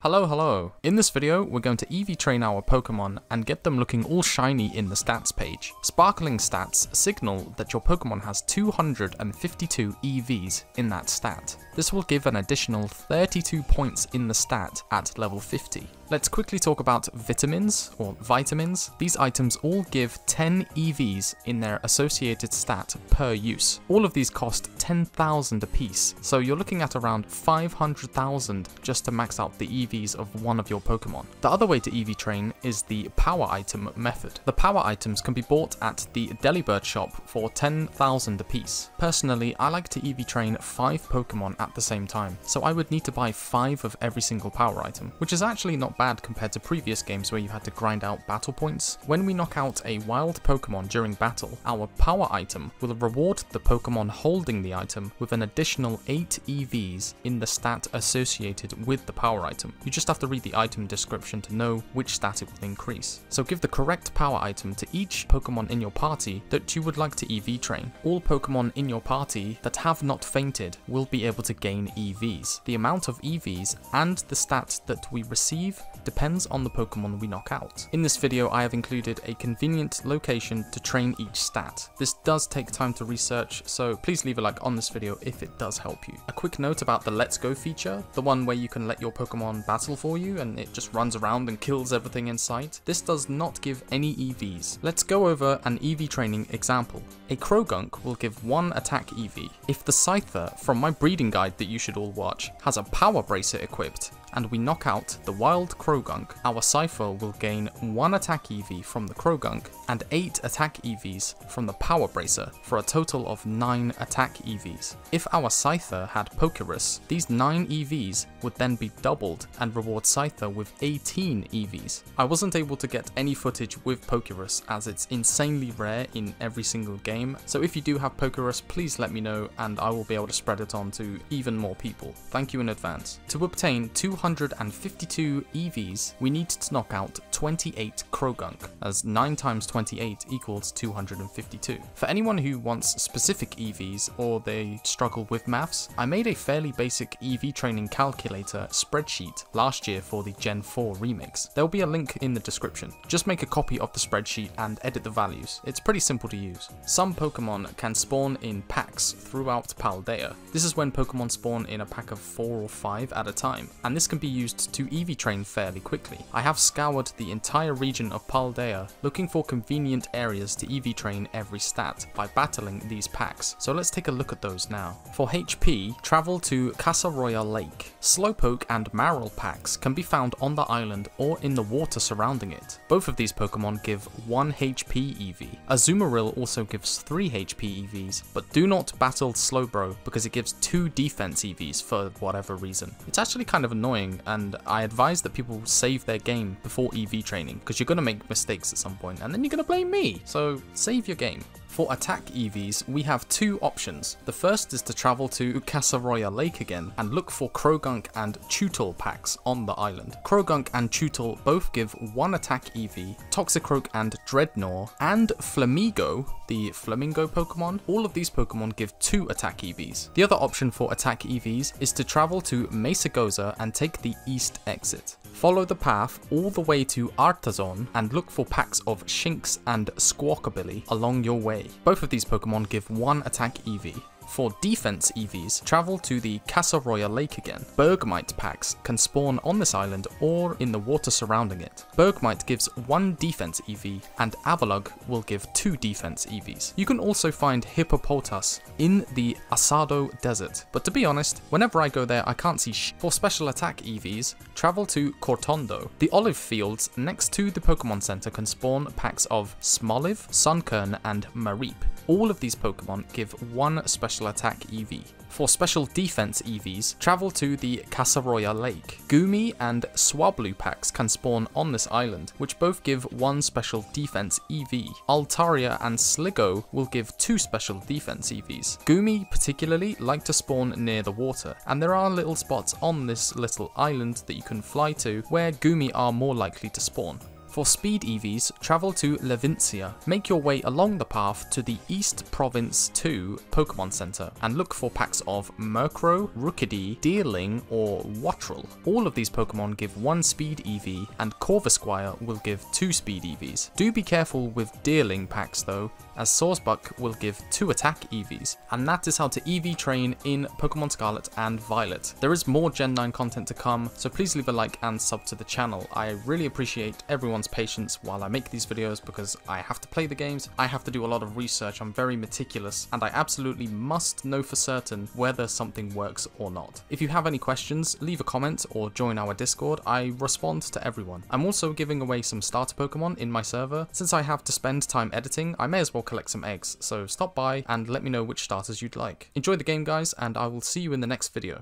Hello. In this video, we're going to EV train our Pokemon and get them looking all shiny in the stats page. Sparkling stats signal that your Pokemon has 252 EVs in that stat. This will give an additional 32 points in the stat at level 50. Let's quickly talk about vitamins or vitamins. These items all give 10 EVs in their associated stat per use. All of these cost 10,000 apiece, so you're looking at around 500,000 just to max out the EVs of one of your Pokemon. The other way to EV train is the power item method. The power items can be bought at the Delibird shop for 10,000 apiece. Personally, I like to EV train 5 Pokemon at the same time, so I would need to buy 5 of every single power item, which is actually not bad compared to previous games where you had to grind out battle points. When we knock out a wild Pokemon during battle, our power item will reward the Pokemon holding the item with an additional 8 EVs in the stat associated with the power item. You just have to read the item description to know which stat it will increase. So give the correct power item to each Pokemon in your party that you would like to EV train. All Pokemon in your party that have not fainted will be able to gain EVs. The amount of EVs and the stat that we receive depends on the Pokemon we knock out. In this video, I have included a convenient location to train each stat. This does take time to research, so please leave a like on this video if it does help you. A quick note about the Let's Go feature, the one where you can let your Pokemon battle for you and it just runs around and kills everything in sight. This does not give any EVs. Let's go over an EV training example. A Krogunk will give 1 attack EV. If the Scyther from my breeding guide that you should all watch has a power bracer equipped, and we knock out the wild Krogunk, our Scyther will gain 1 attack EV from the Krogunk and 8 attack EVs from the Power Bracer for a total of 9 attack EVs. If our Scyther had Pokerus, these 9 EVs would then be doubled and reward Scyther with 18 EVs. I wasn't able to get any footage with Pokerus as it's insanely rare in every single game, so if you do have Pokerus, please let me know and I will be able to spread it on to even more people. Thank you in advance. To obtain 252 EVs, we need to knock out 28 Krogunk, as 9 times 28 equals 252. For anyone who wants specific EVs or they struggle with maths, I made a fairly basic EV training calculator spreadsheet last year for the Gen 4 remix. There will be a link in the description. Just make a copy of the spreadsheet and edit the values. It's pretty simple to use. Some Pokemon can spawn in packs throughout Paldea. This is when Pokemon spawn in a pack of 4 or 5 at a time, and this can be used to EV train fairly quickly. I have scoured the entire region of Paldea looking for convenient areas to EV train every stat by battling these packs, so let's take a look at those now. For HP, travel to Casaroya Lake. Slowpoke and Marill packs can be found on the island or in the water surrounding it. Both of these Pokemon give 1 HP EV. Azumarill also gives 3 HP EVs, but do not battle Slowbro because it gives 2 defense EVs for whatever reason. It's actually kind of annoying, and I advise that people save their game before EV training because you're going to make mistakes at some point and then you're going to blame me, so save your game. For attack EVs, we have 2 options. The first is to travel to Casaroya Lake again and look for Krogunk and Chewtle packs on the island. Krogunk and Chewtle both give 1 attack EV, Toxicroak and Dreadnought, and Flamigo, the Flamingo Pokemon, all of these Pokemon give 2 attack EVs. The other option for attack EVs is to travel to Mesagoza and take the east exit. Follow the path all the way to Artazon and look for packs of Shinx and Squawkabilly along your way. Both of these Pokemon give 1 attack EV. For defense EVs, travel to the Casaroya Lake again. Bergmite packs can spawn on this island or in the water surrounding it. Bergmite gives 1 defense EV and Avalugg will give 2 defense EVs. You can also find Hippopotas in the Asado Desert, but to be honest, whenever I go there I can't see For special attack EVs, travel to Cortondo. The olive fields next to the Pokemon Center can spawn packs of Smoliv, Sunkern and Mareep. All of these Pokemon give 1 special attack EV. For special defense EVs, travel to the Casaroya Lake. Goomy and Swablu packs can spawn on this island, which both give 1 special defense EV. Altaria and Sligo will give 2 special defense EVs. Goomy particularly like to spawn near the water, and there are little spots on this little island that you can fly to where Goomy are more likely to spawn. For speed EVs, travel to Levincia. Make your way along the path to the East Province 2 Pokemon Center and look for packs of Murkrow, Rookidee, Deerling, or Wattrel. All of these Pokemon give 1 speed EV, and Corvisquire will give 2 speed EVs. Do be careful with Deerling packs though, as Sawsbuck will give 2 attack EVs. And that is how to EV train in Pokemon Scarlet and Violet. There is more Gen 9 content to come, so please leave a like and sub to the channel. I really appreciate everyone's patience while I make these videos because I have to play the games, I have to do a lot of research, I'm very meticulous, and I absolutely must know for certain whether something works or not. If you have any questions, leave a comment or join our Discord. I respond to everyone. I'm also giving away some starter Pokemon in my server. Since I have to spend time editing, I may as well collect some eggs, so stop by and let me know which starters you'd like. Enjoy the game guys, and I will see you in the next video.